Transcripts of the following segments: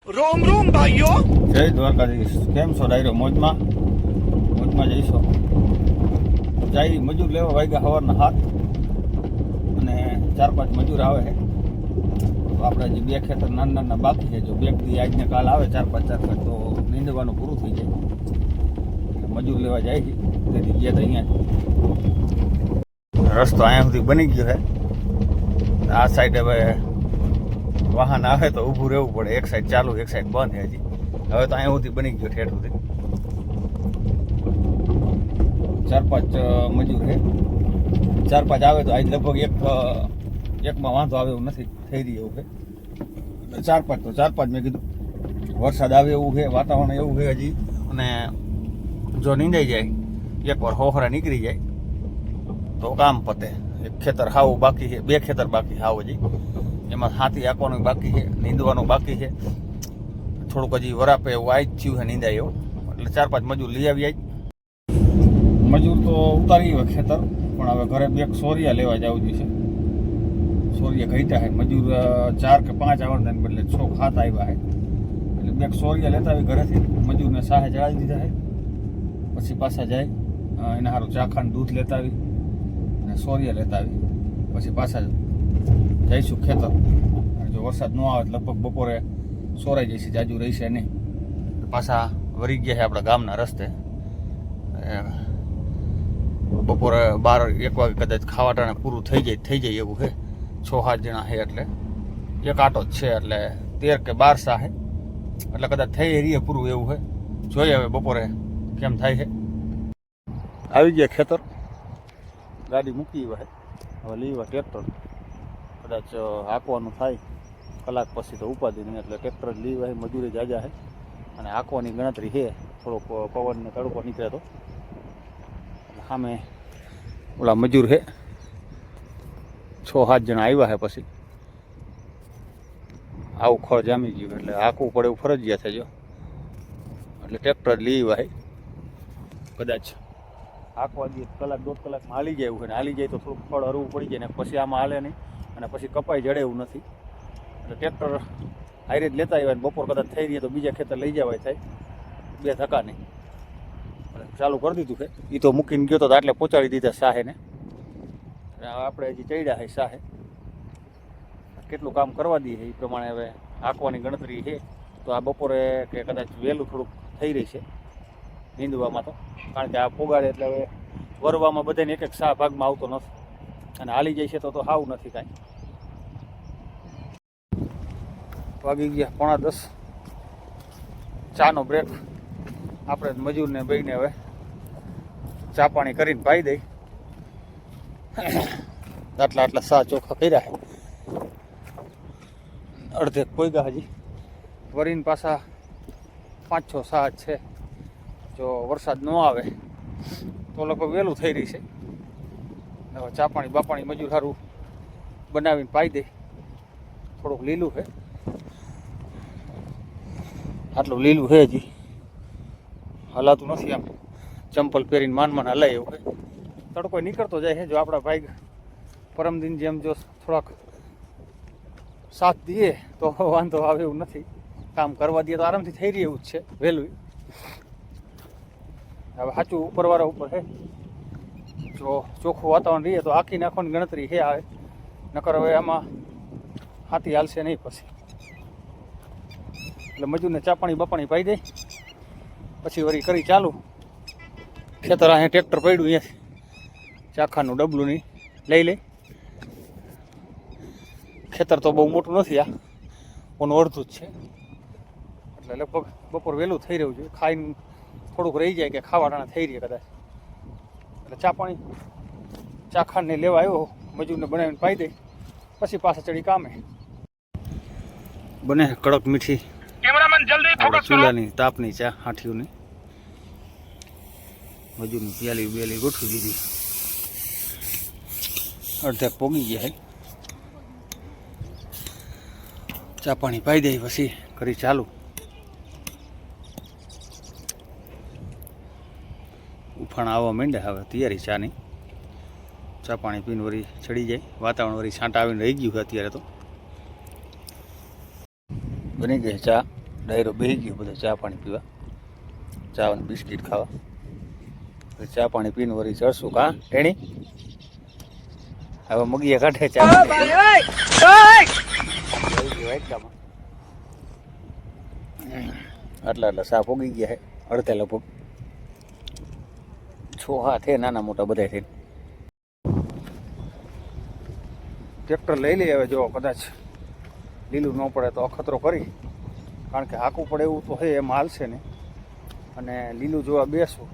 रोम रोम भाइयों, જય દ્વારકાધીશ। કેમ છો ડાયરો? મોજમાં જઈશો? જાય મજૂર લેવા વાગ્યા સવારના 7 અને 4-5 મજૂર આવે છે। તો આપણે જે 2 ખેતર નાના બાકી છે, જો 2 દી આજને કાલ આવે 4-5 તો નીંદવાનું પૂરું થઈ જાય। એટલે મજૂર લેવા જાય છે, તેથી ગયા તો અહીંયા રસ્તો અહીંયા સુધી બની ગયો છે। આ સાઈડ હવે વાહન આવે તો ઊભું રહેવું પડે, એક સાઈડ ચાલુ એક સાઈડ બંધ છે હજી। હવે તો અહીંયા સુધી બની ગયો ઠેઠ સુધી 4-5 મજૂર છે। 4-5 આવે તો આજ લગભગ એકમાં વાંધો આવે એવું નથી, થઈ રહ્યું એવું છે। 4-5 તો 4-5 મેં કીધું વરસાદ આવે એવું છે, વાતાવરણ એવું છે હજી। અને જો નીંદાઈ જાય એકવાર હોહરા નીકળી જાય તો કામ પતે। એક ખેતર હાવું બાકી છે, 2 ખેતર બાકી હાવ હજી, એમાં હાથી આંકવાનું બાકી છે, નીંદવાનું બાકી છે। થોડુંક હજી વરાપે એવું આજ થયું છે નીંદાય એવું, એટલે 4-5 મજૂર લઈ આવી જાય। મજૂર તો ઉતારી હોય ખેતર, પણ હવે ઘરે 2 સોરિયા લેવા જવું જોઈએ છે। સોરિયા ઘટ્યા છે, મજૂર 4 કે 5 આવવાના બદલે 6-7 આવ્યા છે, એટલે 2 સોરિયા લેતા આવી ઘરેથી, મજૂરને સાહે ચડાવી દીધા છે। પછી પાછા જાય એના સારું ચાખાનું દૂધ લેતા આવી અને સોરિયા લેતા આવી, પછી પાછા જઈશું ખેતર। જો વરસાદ ન આવે લગભગ બપોરે સોરાઈ જઈશે, જાજુ રહીશે નહીં। પાછા વળી ગયા છે આપણા ગામના રસ્તે। બપોરે 12-1 વાગે કદાચ ખાવાટાણે પૂરું થઈ જાય એવું છે। 6-7 જણા છે, એટલે એક આટો જ છે, એટલે 13 કે 12 સા છે, એટલે કદાચ થઈ રહીએ પૂરું એવું છે। જોઈએ હવે બપોરે કેમ થાય છે। આવી ગયા ખેતર, ગાડી મૂકી છે, હવે લીવા ટ્રેક્ટર, કદાચ હાંકવાનું થાય કલાક પછી તો ઉપાધિ નહીં, એટલે ટ્રેક્ટર જ લીવા મજૂરી જાજા છે અને હાંકવાની ગણતરી છે। થોડોક પવનને તડકો નીકળે તો સામે ઓલા મજૂર છે, 6-7 જણા આવ્યા છે। પછી આવું ખળ જામી ગયું એટલે હાંકવું પડે એવું ફરજિયાત છે, જો એટલે ટ્રેક્ટર જ લીવા છે। કદાચ હાંકવા દઈએ કલાક-1.5 કલાકમાં હાલી જાય એવું છે, ને હાલી જાય તો થોડુંક ફળ હરવું પડી જાય ને પછી આમાં હાલે નહીં, અને પછી કપાઈ જડે એવું નથી, એટલે ટ્રેક્ટર હારી જ લેતા આવ્યા। બપોર કદાચ થઈ રહીએ તો બીજા ખેતર લઈ જવાય થાય, 2 ધક્કા નહીં, ચાલુ કરી દીધું છે। એ તો મૂકીને ગયો તો આટલે પહોંચાડી દીધા સાહેને, આપણે હજી ચડ્યા છે સાહે, કેટલું કામ કરવા દઈએ એ પ્રમાણે હવે હાંકવાની ગણતરી છે। તો આ બપોરે કે કદાચ વહેલું થોડુંક થઈ રહી છે નીંદવામાં, તો કારણ કે આ પોગાડે એટલે હવે વરવામાં બધાને એક સા ભાગમાં આવતો નથી, અને હાલી જાય છે તો હાવ નથી કાંઈ। વાગી ગયા 9:45, ચાનો બ્રેક। આપણે મજૂરને બેને હવે ચા પાણી કરીને પાઈ દઈ। આટલા સા ચોખ્ખા કર્યા છે, અડધે કોઈ ગયા હજી, વરીને પાછા 5-6 સા છે। જો વરસાદ ન આવે તો લગભગ વહેલું થઈ રહી છે। હવે ચા પાણી બાપાણી મજૂર સારું બનાવીને પાઈ દે। થોડુંક લીલું છે, આટલું લીલું છે, હજી હલાતું નથી, આમ ચંપલ પહેરીને માન હલાય એવું છે। તડકો નીકળતો જાય છે। જો આપણા ભાઈ પરમદિન જેમ જો થોડાક સાથ દઈએ તો વાંધો આવે એવું નથી, કામ કરવા દઈએ તો આરામથી થઈ રહી એવું જ છે વહેલું। હવે સાચું ઉપરવાળા ઉપર છે, જો ચોખ્ખું વાતાવરણ રહીએ તો આખી નાખવાની ગણતરી છે આવે, નકર હવે આમાં હાથી હાલશે નહીં પછી, એટલે મજૂરને ચા પાણી બાપાણી પાઈ દે, પછી વળી કરી ચાલુ ખેતર। અહીંયા ટ્રેક્ટર પડ્યું, અહીંયા ચાખાનું ડબલું નહીં લઈ લે। ખેતર તો બહુ મોટું નથી, આ ઓનું અડધું જ છે, એટલે લગભગ બપોર વહેલું થઈ રહ્યું છે। ખાઈને થોડુંક રહી જાય કે ખાવાટાણા થઈ રહી કદાચ, એટલે ચા પાણી ચાખાને લેવા આવ્યો, મજૂરને બનાવીને પાઈ દે, પછી પાછા ચડી કામે। બને કડક મીઠી ચૂલાની તાપની ચા, હાંઠીઓની મજૂરની પ્યાલી ગોઠવી દીધી, અડધેક પોગી ગયા છે। ચા પાણી પાઈ દઈ પછી કરી ચાલુ। ઉફાણ આવવા માંડ્યા, હવે તૈયારી ચાની। ચા પાણી પીને વળી ચડી જાય, વાતાવરણ વળી છાંટા આવીને રહી ગયું છે અત્યારે તો। બની ગઈ ચા। ડાયરો બેસી ગયો બધા ચા પાણી પીવા, ચા અને બિસ્કીટ ખાવા. ચા પાણી પીને વળી ચડશું કા ટેણી. હવે મગીએ કાઢે ચા આટલા સા પોગી ગયા હે અડધે લગભગ 6 હાથ હે નાના મોટા બધા થઈને. ટ્રેક્ટર લઈ લઈએ હવે, જો કદાચ લીલું ન પડે તો અખતરો કરી, કારણ કે હાંકવું પડે એવું તો હે એમ હાલશે ને. અને લીલું જોવા બેસું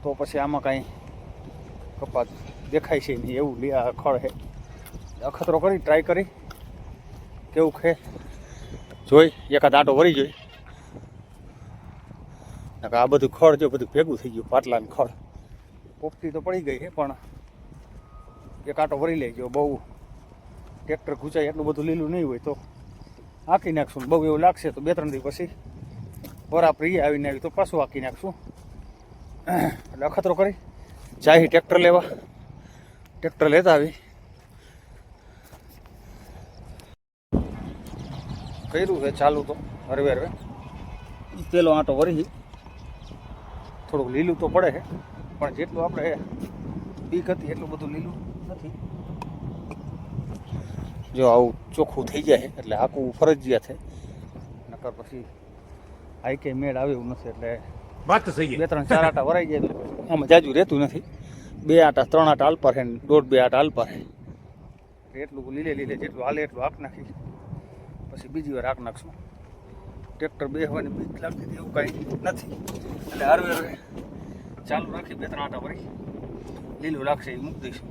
તો પછી આમાં કાંઈ કપાત દેખાય છે નહીં એવું ખડ છે. અખતરો કરી ટ્રાય કરી કેવું ખે જોઈ, એકાદ આંટો વળી જોઈ. આ બધું ખડ જો બધું ભેગું થઈ ગયું, પાટલાનું ખડ પોપટી તો પડી ગઈ છે, પણ એક આંટો વળી લેજો. બહુ ટ્રેક્ટર ઘૂંચાય એટલું બધું લીલું નહીં હોય તો હાંકી નાખશું. બહુ એવું લાગશે તો 2-3 દી પછી વરાપ રહી આવીને આવી તો પાછું હાંકી નાખશું. એટલે અખતરો કરી જાય ટ્રેક્ટર લેવા. ટ્રેક્ટર લેતા આવી કર્યું છે ચાલુ તો હરવે હરવે. પેલો આંટો વરી થોડુંક લીલું તો પડે છે, પણ જેટલું આપણે બીક હતી એટલું બધું લીલું નથી. જો આવું ચોખ્ખું થઈ જાય એટલે આખું ફરજિયાત છે, નકર પછી આઈ કે મેળ આવે એવું નથી. એટલે વાત તો સહી 2-3-4 આટા વરાઈ જાય તો આમાં જાજુ રહેતું નથી. 2 આટા 3 આટા આલપા છે ને 1.5-2 આટા આલપા છે. એટલું લીલે જેટલું હાલે એટલું હાંક નાખી પછી બીજી વાર હાંક નાખશું. ટ્રેક્ટર બેસવાની બીક લાગતી હતી એવું કાંઈ નથી. એટલે હરવે હરવે ચાલુ રાખી 2-3 આટા વળી લીલું લાગશે એ મૂકી દઈશું.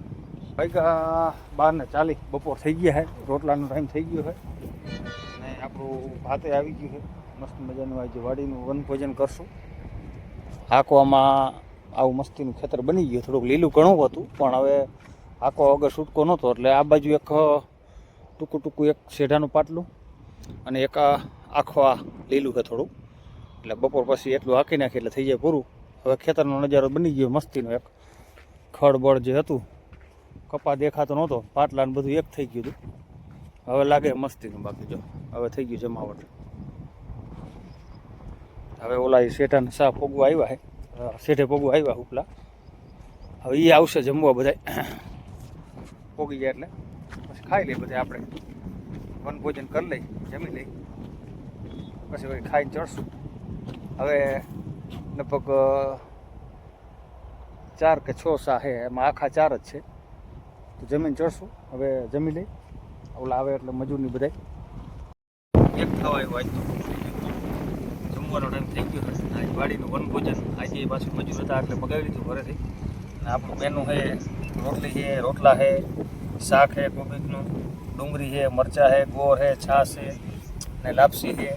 વાગ્યા 12:40 બપોર થઈ ગયા છે, રોટલાનો ટાઈમ થઈ ગયો છે ને આપણું ભાતે આવી ગયું છે. મસ્ત મજાનું આજે વાડીનું વનભોજન કરશું. હાંકવામાં આવું મસ્તીનું ખેતર બની ગયું. થોડુંક લીલું ઘણું હતું, પણ હવે હાંકો વગર છૂટકો નહોતો એટલે આ બાજુ એક ટૂંકું એક શેઢાનું પાટલું અને એક આખો આ લીલું છે થોડું. એટલે બપોર પછી એટલું હાંકી નાખી એટલે થઈ જાય પૂરું. હવે ખેતરનો નજારો બની ગયો મસ્તીનો. એક ખડબડ જે હતું, કપા દેખાતો નહોતો, પાટલાને બધું એક થઈ ગયું હતું. હવે લાગે મસ્તીનું. બાકી જો હવે થઈ ગયું જમાવટ. હવે ઓલા એ શેઠાને સા પોગવા આવ્યા છે, શેઠે પોગવા આવ્યા ઉપલા. હવે એ આવશે જમવા બધા પોગી જાય એટલે પછી ખાઈ લઈએ બધા. આપણે વનભોજન કરી લઈ, જમી લઈ, પછી વળી ખાઈને ચડશું. હવે લગભગ 4 કે 6 સા છે, એમાં આખા 4 જ છે. તો જમીન ચડશું. હવે જમી લઈ, ઓલા આવે એટલે મજૂરની બધા એક થવા આવ્યો. આજ તો જમવાનો ટાઈમ થઈ ગયો છે. આજ વાડીનું વનભોજન આજે પાછું મજૂર હતા એટલે મગાવી લીધું ઘરેથી. અને આપણું મેનુ છે રોટલી છે, રોટલા છે, શાક છે કોબીજનું, ડુંગળી છે, મરચાં છે, ગોળ છે, છાશ છે ને લાપસી છે.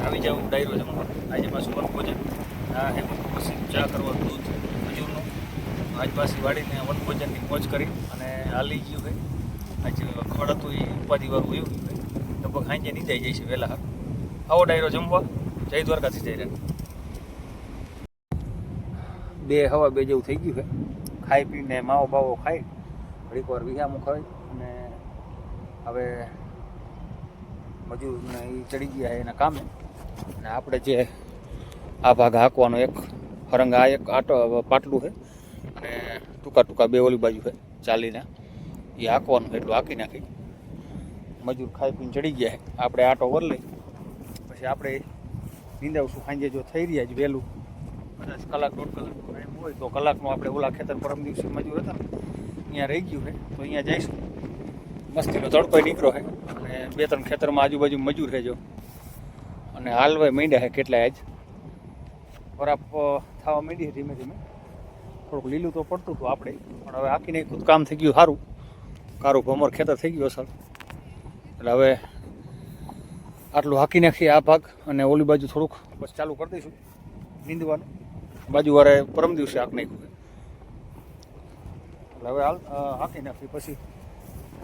આવી જાવ ડાયરો જમવા. આજે પાછું વનભોજન. આ હે પછી ચા કરવા દૂધ મજૂરનું. આજ પાછી વાડીને વનભોજનની મોજ કરી અને હાલી ગયું છે. આજે ખડ હતું એ ઉપાધિવાળું એવું ગયું. લગભગ સાંજે નીચાઈ જાય છે વહેલા. આવો ડાયરો જમવા. જય દ્વારકાથી જઈ રહ્યા. 2:15 જેવું થઈ ગયું છે. ખાઈ પીને માવો બાવો ખાઈ ઘડીક વાર વિહામું ખાઈ અને હવે મજૂરને એ ચડી ગયા છે એના કામે. અને આપણે જે આ ભાગ હાંકવાનો એક હરંગ આ એક આટો પાટલું છે અને ટૂંકા 2 ઓલી બાજુ છે ચાલીને એ હાંકવાનું એટલું હાંકી નાખી. મજૂર ખાઈ પીને ચડી ગયા છે. આપણે આટો વર લઈ પછી આપણે નીંદાવશું. સાંજે જો થઈ રહ્યા જ વહેલું કદાચ 1-1.5 કલાક ટાઈમ હોય તો કલાકનું આપણે ઓલા ખેતર પરમ દિવસે મજૂર હતા ને અહીંયા રહી ગયું છે તો અહીંયા જઈશું. મસ્તીનો તડકો નીકળો છે અને 2-3 ખેતરમાં આજુબાજુ મજૂર છે જો. અને હાલવાય માંડ્યા છે કેટલાય. આજ વરાપ થવા માંડી ધીમે ધીમે. થોડુંક લીલું તો પડતું હતું આપણે, પણ હવે આખીને ખુદ કામ થઈ ગયું સારું. કારું ભમર ખેતર થઈ ગયું અસર. એટલે હવે આટલું હાંકી નાખીએ આ ભાગ અને ઓલી બાજુ થોડુંક પછી ચાલુ કરી દઈશું નીંદવાનું. બાજુવાળે પરમ દિવસે હાંક નાખ્યું. એટલે હવે હાંકી નાખી પછી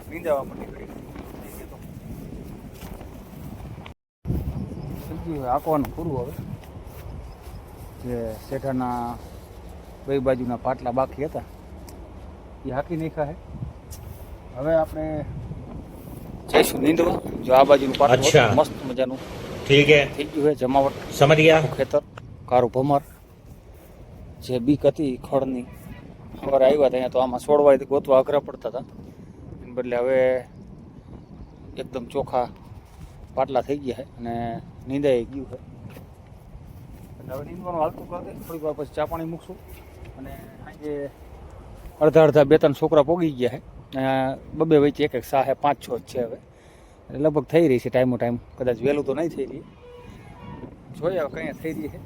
નીંદાવા માંડી કરી હાંકવાનું પૂરું. હવે જે શેઠાના 2 બાજુના પાટલા બાકી હતા એ હાંકી નાખ્યા છે. હવે આપણે જઈશું નીંદવા. જો આ બાજુનું પાટલું મસ્ત મજાનું ठीक है, થઈ ગયું છે જમાવટ. समझ गया. ખેતર કારું ભમર જે બીક હતી ખડની સવારે આવ્યા હતા અહીંયા તો આમાં છોડવાય ગોતવા અઘરા પડતા હતા એને બદલે હવે એકદમ ચોખ્ખા પાટલા થઈ ગયા છે અને નીંદાઈ ગયું છે એટલે હવે નીંદવાનું હાલતું કરते થોડીક વાર પછી ચા પાણી મૂકશું અને સાંજે અડધા અડધા 2-3 છોકરા પોગી ગયા છે બબે વચ્ચે એક સાહ 5-6 જ છે હવે એટલે લગભગ થઈ રહી છે ટાઈમો ટાઈમ કદાચ વહેલું તો નહીં થઈ રહી જોઈએ હવે કંઈ થઈ રહી છે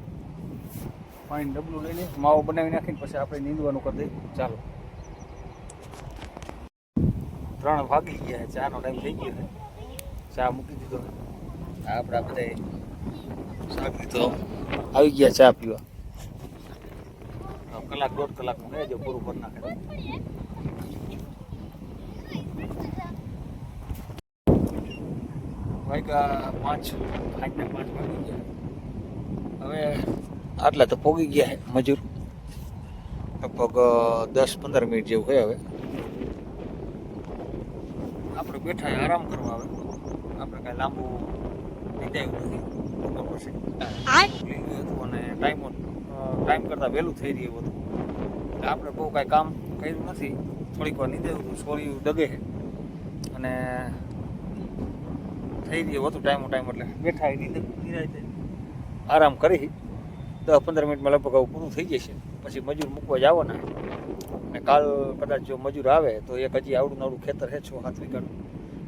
પાણી ડબલું લઈ લઈએ માવો બનાવી નાખીને પછી આપણે નીંદવાનું કરી દઈએ ચાલો 3 વાગી ગયા છે ચાનો ટાઈમ થઈ ગયો છે ચા મૂકી દીધો આપણા બધા સાગરી તો આવી ગયા ચા પીવા કલાક 1.5 કલાકમાં ગયા જો પૂરું કરી નાખે વાગ્યા 5 વાગી ગયા હવે આટલા તો પોગી ગયા છે મજૂર લગભગ 10-15 મિનિટ જેવું છે હવે આપણે બેઠા આરામ કરવા આવે આપણે કાંઈ લાંબુ નીંદાયું નથી બપોર પછી લીલું હતું અને ટાઈમ કરતાં વહેલું થઈ રહ્યું હતું એટલે આપણે બહુ કાંઈ કામ કર્યું નથી થોડીક વાર નીંદાયું હતું સોરિયું દગે છે અને થઈ રહ્યું હતું ટાઈમ એટલે બેઠા નિરાય આરામ કરી 10-15 મિનિટમાં લગભગ પૂરું થઈ જશે પછી મજૂર મૂકવા જવાના અને કાલ કદાચ જો મજૂર આવે તો એક હજી આવડું ખેતર છે 6-7 વીઘાનું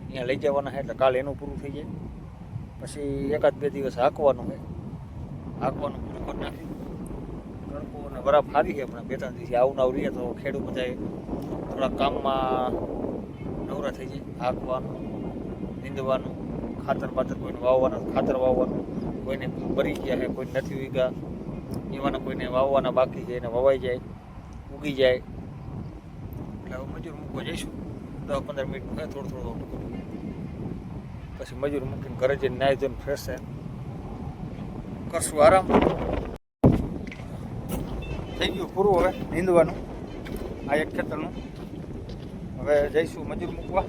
અહીંયા લઈ જવાના છે એટલે કાલ એનું પૂરું થઈ જાય પછી 1-2 દિવસ હાંકવાનું પૂરું કરી નાખી તડકો અને બરાબર સારી છે હમણાં 2-3 દિવસ આવું રહીએ તો ખેડૂત બધા થોડા કામમાં નવરા થઈ જાય હાંકવાનું નીંદવાનું ખાતર કોઈને વાવવાનું ખાતર વાવવાનું કોઈને ભરી ગયા છે કોઈ નથી ઉગ્યા એવાના કોઈને વાવવાના બાકી છે એને વવાઈ જાય ઉગી જાય એટલે હવે મજૂર મૂકવા જઈશું 10-15 મિનિટ થોડું પછી મજૂર મૂકીને ઘરે જઈને નાહી ધોઈને ફ્રેશ થાય કરશું આરામ થઈ ગયું પૂરું હવે નીંદવાનું આ એક ખેતરનું હવે જઈશું મજૂર મૂકવા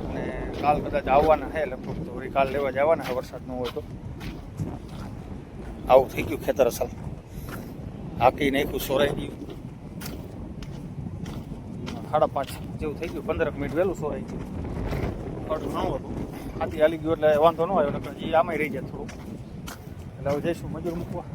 અને કાલ કદાચ આવવાના છે લગભગ તો વળી કાલ લેવા જવાના છે વરસાદ ન હોય તો આવું થઈ ગયું ખેતર અસલ હાકી નાખ્યું સોરાઈ ગયું 5:30 જેવું થઈ ગયું 15 મિનિટ વહેલું સોરાઈ ગયું અડધું ન હતું હાથી હાલી ગયું એટલે વાંધો ન આવ્યો નકર એ આમાંય રહી જાય થોડું એટલે હવે જઈશું મજૂર મૂકવા